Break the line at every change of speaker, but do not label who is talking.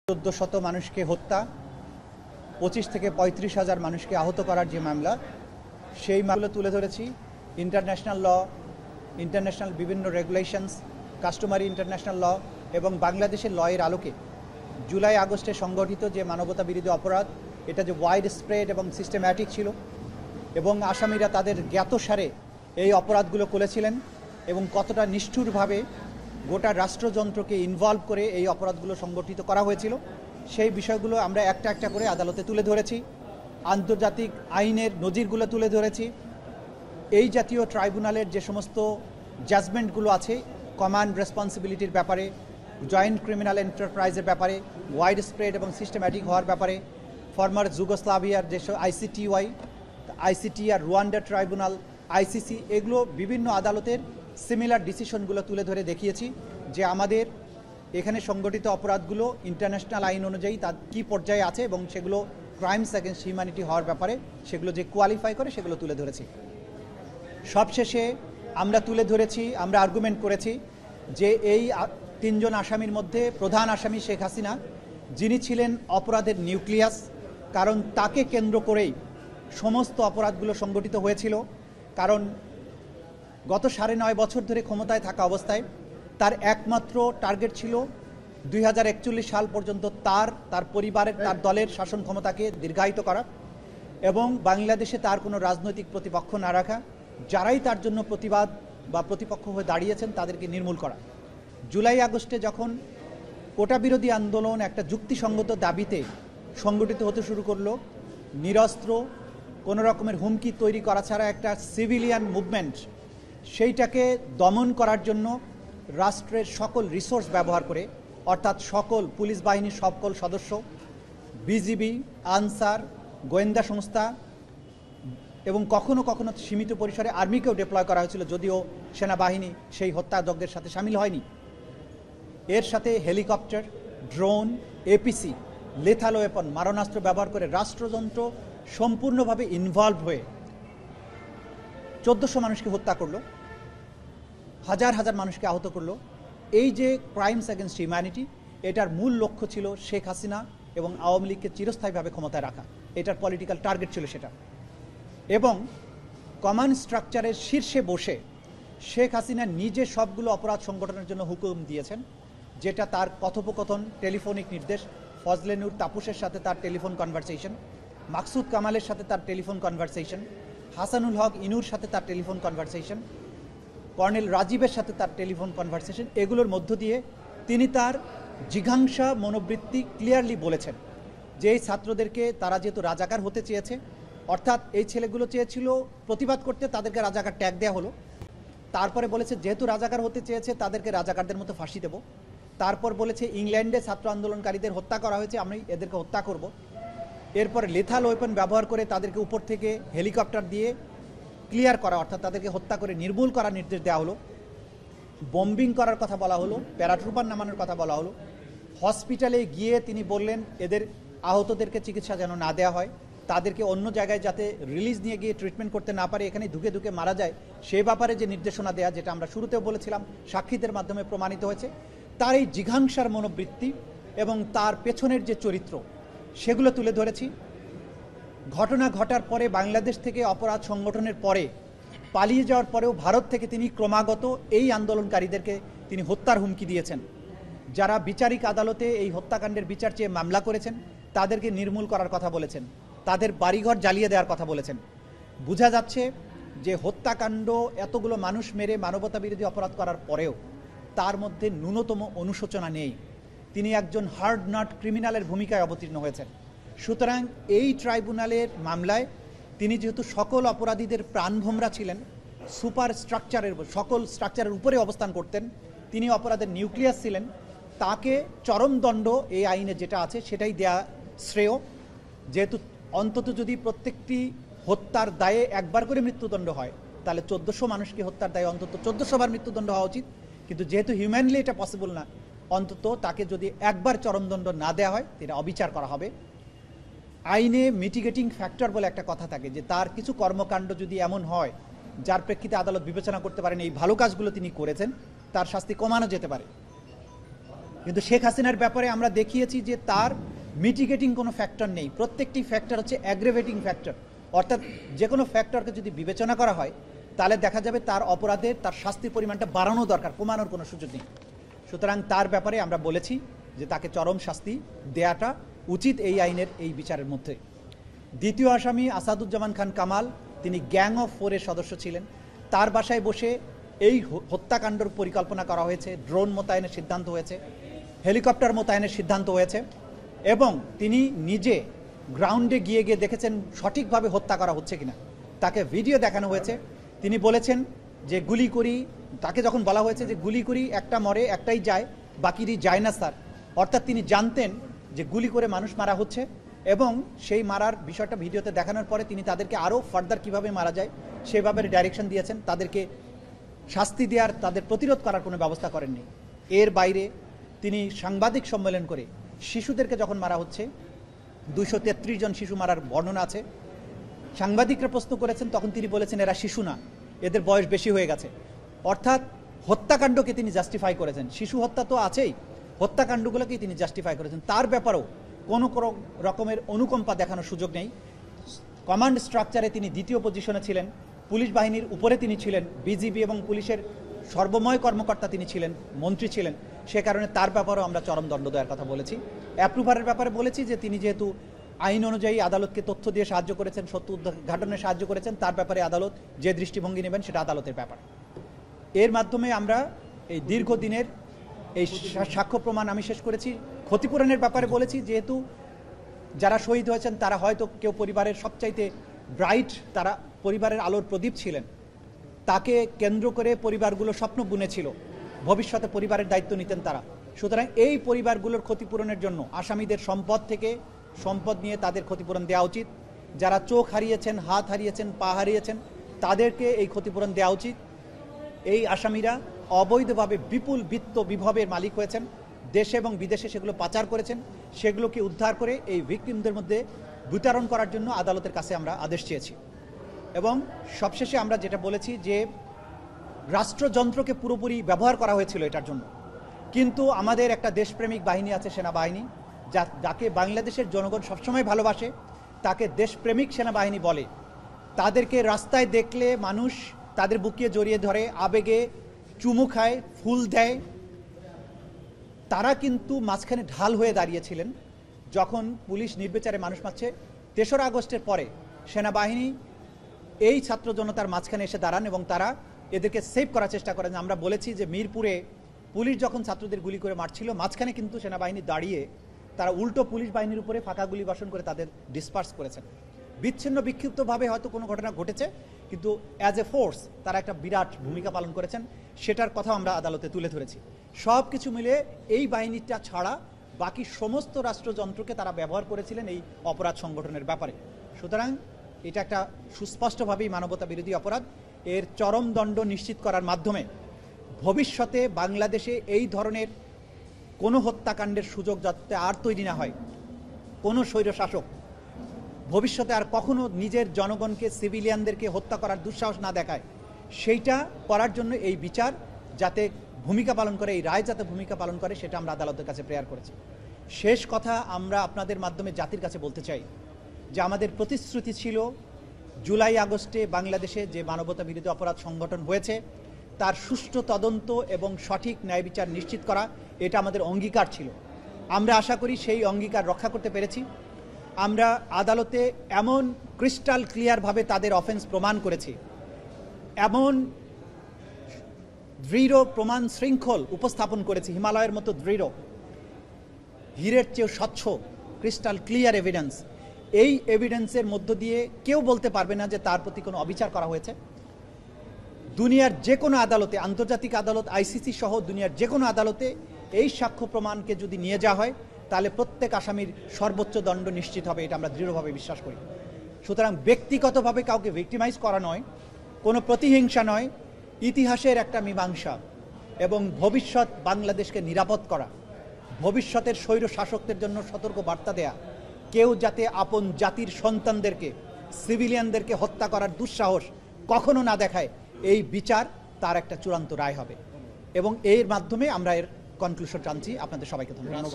1400 মানুষকে হত্যা, 25 থেকে 35,000 মানুষকে আহত করার যে মামলা, সেই মামলা তুলে ধরেছি। ইন্টারন্যাশনাল ল, ইন্টারন্যাশনাল বিভিন্ন রেগুলেশনস, কাস্টমারি ইন্টারন্যাশনাল ল এবং বাংলাদেশের লয়ের আলোকে জুলাই আগস্টে সংগঠিত যে মানবতা বিরোধী অপরাধ, এটা যে ওয়াইড স্প্রেড এবং সিস্টেম্যাটিক ছিল এবং আসামিরা তাদের জ্ঞাতসারে এই অপরাধগুলো করেছিলেন এবং কতটা নিষ্ঠুরভাবে গোটা রাষ্ট্রযন্ত্রকে ইনভলভ করে এই অপরাধগুলো সংগঠিত করা হয়েছিল, সেই বিষয়গুলো আমরা একটা একটা করে আদালতে তুলে ধরেছি। আন্তর্জাতিক আইনের নজিরগুলো তুলে ধরেছি। এই জাতীয় ট্রাইব্যুনালের যে সমস্ত জাজমেন্টগুলো আছে কমান্ড রেসপন্সিবিলিটির ব্যাপারে, জয়েন্ট ক্রিমিনাল এন্টারপ্রাইজের ব্যাপারে, ওয়াইড স্প্রেড এবং সিস্টেম্যাটিক হওয়ার ব্যাপারে, ফর্মার যুগোস্লাভিয়ার যেসব আইসিটি আর রুয়ান্ডা ট্রাইব্যুনাল, আইসিসি, এগুলো বিভিন্ন আদালতের সিমিলার ডিসিশনগুলো তুলে ধরে দেখিয়েছি যে আমাদের এখানে সংগঠিত অপরাধগুলো ইন্টারন্যাশনাল আইন অনুযায়ী তার কী পর্যায়ে আছে এবং সেগুলো ক্রাইমস অ্যাগেন্স্ট হিউম্যানিটি হওয়ার ব্যাপারে সেগুলো যে কোয়ালিফাই করে সেগুলো তুলে ধরেছি। সবশেষে আমরা তুলে ধরেছি, আমরা আর্গুমেন্ট করেছি যে এই 3 জন আসামির মধ্যে প্রধান আসামি শেখ হাসিনা, যিনি ছিলেন অপরাধের নিউক্লিয়াস, কারণ তাকে কেন্দ্র করেই সমস্ত অপরাধগুলো সংগঠিত হয়েছিল। কারণ গত 9.5 বছর ধরে ক্ষমতায় থাকা অবস্থায় তার একমাত্র টার্গেট ছিল 2041 সাল পর্যন্ত তার পরিবারের, তার দলের শাসন ক্ষমতাকে দীর্ঘায়িত করা এবং বাংলাদেশে তার কোনো রাজনৈতিক প্রতিপক্ষ না রাখা, যারাই তার জন্য প্রতিবাদ বা প্রতিপক্ষ হয়ে দাঁড়িয়েছেন তাদেরকে নির্মূল করা। জুলাই আগস্টে যখন কোটা বিরোধী আন্দোলন একটা যুক্তিসঙ্গত দাবিতে সংগঠিত হতে শুরু করলো, নিরস্ত্র কোনো রকমের হুমকি তৈরি করা ছাড়া একটা সিভিলিয়ান মুভমেন্ট, সেইটাকে দমন করার জন্য রাষ্ট্রের সকল রিসোর্স ব্যবহার করে, অর্থাৎ সকল পুলিশ বাহিনীর সকল সদস্য, বিজিবি, আনসার, গোয়েন্দা সংস্থা এবং কখনো কখনো সীমিত পরিসরে আর্মিকেও ডিপ্লয় করা হয়েছিল, যদিও সেনাবাহিনী সেই হত্যাযজ্ঞের সাথে সামিল হয়নি। এর সাথে helicopter, drone, APC, lethal weapon, মারণাস্ত্র ব্যবহার করে রাষ্ট্রযন্ত্র সম্পূর্ণভাবে ইনভলভ হয়ে 1400 মানুষকে হত্যা করলো, হাজার হাজার মানুষকে আহত করলো। এই যে ক্রাইমস অ্যাগেন্স্ট হিউম্যানিটি, এটার মূল লক্ষ্য ছিল শেখ হাসিনা এবং আওয়ামী লীগকে চিরস্থায়ীভাবে ক্ষমতায় রাখা। এটার পলিটিক্যাল টার্গেট ছিল সেটা। এবং কমান্ড স্ট্রাকচারের শীর্ষে বসে শেখ হাসিনা নিজে সবগুলো অপরাধ সংগঠনের জন্য হুকুম দিয়েছেন, যেটা তার কথোপকথন, টেলিফোনিক নির্দেশ, ফজলে নূর তাপসের সাথে তার টেলিফোন কনভারসেশন, মাকসুদ কামালের সাথে তার টেলিফোন কনভারসেশন, হাসানুল হক ইনুর সাথে তার টেলিফোন কনভারসেশন, কর্নেল রাজীবের সাথে তার টেলিফোন কনভারসেশন, এগুলোর মধ্য দিয়ে তিনি তার জিঘাংসা মনোবৃত্তি ক্লিয়ারলি বলেছেন যে এই ছাত্রদেরকে তারা যেহেতু রাজাকার হতে চেয়েছে, অর্থাৎ এই ছেলেগুলো চেয়েছিল প্রতিবাদ করতে, তাদেরকে রাজাকার ট্যাগ দেওয়া হলো। তারপরে বলেছে যেহেতু রাজাকার হতে চেয়েছে তাদেরকে রাজাকারদের মতো ফাঁসি দেব। তারপর বলেছে ইংল্যান্ডে ছাত্র আন্দোলনকারীদের হত্যা করা হয়েছে, আমি এদেরকে হত্যা করব। এরপর লেথাল ওয়েপন ব্যবহার করে তাদেরকে উপর থেকে হেলিকপ্টার দিয়ে ক্লিয়ার করা, অর্থাৎ তাদেরকে হত্যা করে নির্মূল করার নির্দেশ দেওয়া হলো। বম্বিং করার কথা বলা হলো, প্যারাট্রুপার নামানোর কথা বলা হলো। হসপিটালে গিয়ে তিনি বললেন এদের আহতদেরকে চিকিৎসা যেন না দেওয়া হয়, তাদেরকে অন্য জায়গায় যাতে রিলিজ নিয়ে গিয়ে ট্রিটমেন্ট করতে না পারে, এখানে ধুকে ধুকে মারা যায়, সে ব্যাপারে যে নির্দেশনা দেয়া, যেটা আমরা শুরুতেও বলেছিলাম, সাক্ষীদের মাধ্যমে প্রমাণিত হয়েছে। তার এই জিঘাংসার মনোবৃত্তি এবং তার পেছনের যে চরিত্র, সেগুলো তুলে ধরেছি। ঘটনা ঘটার পরে বাংলাদেশ থেকে অপরাধ সংগঠনের পরে পালিয়ে যাওয়ার পরেও ভারত থেকে তিনি ক্রমাগত এই আন্দোলনকারীদেরকে তিনি হত্যার হুমকি দিয়েছেন। যারা বিচারিক আদালতে এই হত্যাকাণ্ডের বিচার চেয়ে মামলা করেছেন তাদেরকে নির্মূল করার কথা বলেছেন, তাদের বাড়িঘর জ্বালিয়ে দেওয়ার কথা বলেছেন। বোঝা যাচ্ছে যে হত্যাকাণ্ড, এতগুলো মানুষ মেরে মানবতা বিরোধী অপরাধ করার পরেও তার মধ্যে ন্যূনতম অনুশোচনা নেই। তিনি একজন হার্ড নট ক্রিমিনালের ভূমিকায় অবতীর্ণ হয়েছেন। সুতরাং এই ট্রাইব্যুনালের মামলায় তিনি যেহেতু সকল অপরাধীদের প্রাণভোমরা ছিলেন, সুপার স্ট্রাকচারের, সকল স্ট্রাকচারের উপরে অবস্থান করতেন, তিনি অপরাধের নিউক্লিয়াস ছিলেন, তাকে চরম দণ্ড এই আইনে যেটা আছে সেটাই দেয়া শ্রেয়। যেহেতু অন্তত যদি প্রত্যেকটি হত্যার দায়ে একবার করে মৃত্যুদণ্ড হয়, তাহলে 1400 মানুষকে হত্যার দায়ে অন্তত 1400 বার মৃত্যুদণ্ড হওয়া উচিত। কিন্তু যেহেতু হিউম্যানলি এটা পসিবল না, অন্তত তাকে যদি একবার চরমদণ্ড না দেওয়া হয়, এটা অবিচার করা হবে। আইনে মিটিগেটিং ফ্যাক্টর বলে একটা কথা থাকে, যে তার কিছু কর্মকাণ্ড যদি এমন হয় যার প্রেক্ষিতে আদালত বিবেচনা করতে পারেন এই ভালো কাজগুলো তিনি করেছেন, তার শাস্তি কমানো যেতে পারে। কিন্তু শেখ হাসিনার ব্যাপারে আমরা দেখিয়েছি যে তার মিটিগেটিং কোনো ফ্যাক্টর নেই, প্রত্যেকটি ফ্যাক্টর হচ্ছে অ্যাগ্রেভেটিং ফ্যাক্টর। অর্থাৎ যে কোনো ফ্যাক্টরকে যদি বিবেচনা করা হয় তাহলে দেখা যাবে তার অপরাধের তার শাস্তির পরিমাণটা বাড়ানো দরকার, কমানোর কোনো সুযোগ নেই। সুতরাং তার ব্যাপারে আমরা বলেছি যে তাকে চরম শাস্তি দেয়াটা উচিত এই আইনের এই বিচারের মধ্যে। দ্বিতীয় আসামি আসাদুজ্জামান খান কামাল, তিনি গ্যাং অফ 4-এর সদস্য ছিলেন। তার বাসায় বসে এই হত্যাকাণ্ডের পরিকল্পনা করা হয়েছে, ড্রোন মোতায়েনের সিদ্ধান্ত হয়েছে, হেলিকপ্টার মোতায়েনের সিদ্ধান্ত হয়েছে, এবং তিনি নিজে গ্রাউন্ডে গিয়ে গিয়ে দেখেছেন সঠিকভাবে হত্যা করা হচ্ছে কিনা। তাকে ভিডিও দেখানো হয়েছে, তিনি বলেছেন যে গুলি করি, তাকে যখন বলা হয়েছে যে গুলি করি একটা মরে একটাই যায়, বাকিরই যায় না স্যার, অর্থাৎ তিনি জানতেন যে গুলি করে মানুষ মারা হচ্ছে, এবং সেই মারার বিষয়টা ভিডিওতে দেখানোর পরে তিনি তাদেরকে আরও ফার্দার কিভাবে মারা যায় সেভাবে ডাইরেকশন দিয়েছেন, তাদেরকে শাস্তি দেওয়ার, তাদের প্রতিরোধ করার কোনো ব্যবস্থা করেননি। এর বাইরে তিনি সাংবাদিক সম্মেলন করে শিশুদেরকে যখন মারা হচ্ছে, 233 জন শিশু মারার বর্ণনা আছে, সাংবাদিকরা প্রশ্ন করেছেন, তখন তিনি বলেছেন এরা শিশু না, এদের বয়স বেশি হয়ে গেছে। অর্থাৎ হত্যাকাণ্ডকে তিনি জাস্টিফাই করেছেন, শিশু হত্যা তো আছেই, হত্যাকাণ্ডগুলোকেই তিনি জাস্টিফাই করেছেন। তার ব্যাপারেও কোনো রকমের অনুকম্পা দেখানোর সুযোগ নেই। কমান্ড স্ট্রাকচারে তিনি দ্বিতীয় পজিশনে ছিলেন, পুলিশ বাহিনীর উপরে তিনি ছিলেন, বিজিবি এবং পুলিশের সর্বময় কর্মকর্তা তিনি ছিলেন, মন্ত্রী ছিলেন, সে কারণে তার ব্যাপারেও আমরা চরম দণ্ড দেওয়ার কথা বলেছি। অ্যাপ্রুভারের ব্যাপারে বলেছি যে তিনি যেহেতু আইন অনুযায়ী আদালতকে তথ্য দিয়ে সাহায্য করেছেন, সত্য উদ্ঘাটনে সাহায্য করেছেন, তার ব্যাপারে আদালত যে দৃষ্টিভঙ্গি নেবেন সেটা আদালতের ব্যাপার। এর মাধ্যমে আমরা এই দীর্ঘদিনের এই সাক্ষ্য প্রমাণ আমি শেষ করেছি। ক্ষতিপূরণের ব্যাপারে বলেছি, যেহেতু যারা শহীদ হয়েছেন তারা হয়তো কেউ পরিবারের সবচাইতে ব্রাইট, তারা পরিবারের আলোর প্রদীপ ছিলেন, তাকে কেন্দ্র করে পরিবারগুলো স্বপ্ন বুনেছিল ভবিষ্যতে পরিবারের দায়িত্ব নিতেন তারা। সুতরাং এই পরিবারগুলোর ক্ষতিপূরণের জন্য আসামিদের সম্পদ থেকে সম্পদ নিয়ে তাদের ক্ষতিপূরণ দেওয়া উচিত। যারা চোখ হারিয়েছেন, হাত হারিয়েছেন, পা হারিয়েছেন, তাদেরকে এই ক্ষতিপূরণ দেওয়া উচিত। এই আসামিরা অবৈধভাবে বিপুল বিত্ত বিভবের মালিক হয়েছেন, দেশে এবং বিদেশে সেগুলো পাচার করেছেন, সেগুলোকে উদ্ধার করে এই ভিকটিমদের মধ্যে বিতরণ করার জন্য আদালতের কাছে আমরা আদেশ চেয়েছি। এবং সবশেষে আমরা যেটা বলেছি যে রাষ্ট্রযন্ত্রকে পুরোপুরি ব্যবহার করা হয়েছিল এটার জন্য, কিন্তু আমাদের একটা দেশপ্রেমিক বাহিনী আছে, সেনাবাহিনী, যাকে বাংলাদেশের জনগণ সবসময় ভালোবাসে, তাকে দেশপ্রেমিক সেনাবাহিনী বলে। তাদেরকে রাস্তায় দেখলে মানুষ তাদের বুকে জড়িয়ে ধরে, আবেগে চুমু খায়, ফুল দেয়। তারা কিন্তু মাঝখানে ঢাল হয়ে দাঁড়িয়েছিলেন যখন পুলিশ নির্বিচারে মানুষ মারছে। 3রা আগস্টের পরে সেনাবাহিনী এই ছাত্র জনতার মাঝখানে এসে দাঁড়ান এবং তারা এদেরকে সেভ করার চেষ্টা করেন। আমরা বলেছি যে মিরপুরে পুলিশ যখন ছাত্রদের গুলি করে মারছিল, মাঝখানে কিন্তু সেনাবাহিনী দাঁড়িয়ে তারা উল্টো পুলিশ বাহিনীর উপরে ফাঁকা গুলি বর্ষণ করে তাদের ডিসপার্স করেছেন। বিচ্ছিন্ন বিক্ষিপ্তভাবে হয়তো কোনো ঘটনা ঘটেছে, কিন্তু অ্যাজ এ ফোর্স তারা একটা বিরাট ভূমিকা পালন করেছেন, সেটার কথা আমরা আদালতে তুলে ধরেছি। সব কিছু মিলে এই বাহিনীটা ছাড়া বাকি সমস্ত রাষ্ট্রযন্ত্রকে তারা ব্যবহার করেছিলেন এই অপরাধ সংগঠনের ব্যাপারে। সুতরাং এটা একটা সুস্পষ্টভাবেই মানবতা বিরোধী অপরাধ। এর চরম দণ্ড নিশ্চিত করার মাধ্যমে ভবিষ্যতে বাংলাদেশে এই ধরনের কোনো হত্যাকাণ্ডের সুযোগ যাতে আর তৈরি না হয়, কোনো স্বৈরশাসক ভবিষ্যতে আর কখনো নিজের জনগণকে, সিভিলিয়ানদেরকে হত্যা করার দুঃসাহস না দেখায়, সেইটা করার জন্য এই বিচার যাতে ভূমিকা পালন করে, এই রায় যাতে ভূমিকা পালন করে, সেটা আমরা আদালতের কাছে প্রেয়ার করেছি। শেষ কথা আমরা আপনাদের মাধ্যমে জাতির কাছে বলতে চাই যে আমাদের প্রতিশ্রুতি ছিল জুলাই আগস্টে বাংলাদেশে যে মানবতা বিরোধী অপরাধ সংগঠন হয়েছে তার সুষ্ঠু তদন্ত এবং সঠিক ন্যায় বিচার নিশ্চিত করা, এটা আমাদের অঙ্গীকার ছিল। আমরা আশা করি সেই অঙ্গীকার রক্ষা করতে পেরেছি। আমরা আদালতে এমন ক্রিস্টাল ক্লিয়ারভাবে তাদের অফেন্স প্রমাণ করেছি, এমন দৃঢ় প্রমাণ শৃঙ্খল উপস্থাপন করেছি, হিমালয়ের মতো দৃঢ়, হীরের চেয়েও স্বচ্ছ, ক্রিস্টাল ক্লিয়ার এভিডেন্স। এই এভিডেন্সের মধ্য দিয়ে কেউ বলতে পারবে না যে তার প্রতি কোনো অবিচার করা হয়েছে। দুনিয়ার যে কোনো আদালতে, আন্তর্জাতিক আদালত, আইসিসি সহ দুনিয়ার যে কোনো আদালতে এই সাক্ষ্য প্রমাণকে যদি নিয়ে যাওয়া হয় তাহলে প্রত্যেক আসামির সর্বোচ্চ দণ্ড নিশ্চিত হবে, এটা আমরা দৃঢ়ভাবে বিশ্বাস করি। সুতরাং ব্যক্তিগতভাবে কাউকে ভিক্টিমাইজ করা নয়, কোনো প্রতিহিংসা নয়, ইতিহাসের একটা মীমাংসা এবং ভবিষ্যৎ বাংলাদেশকে নিরাপদ করা, ভবিষ্যতের স্বৈর শাসকদের জন্য সতর্ক বার্তা দেয়া, কেউ যাতে আপন জাতির সন্তানদেরকে, সিভিলিয়ানদেরকে হত্যা করার দুঃসাহস কখনো না দেখায়, এই বিচার তার একটা চূড়ান্ত রায় হবে। এবং এর মাধ্যমে আমরা এর কনক্লুশন টানছি। আপনাদের সবাইকে ধন্যবাদ।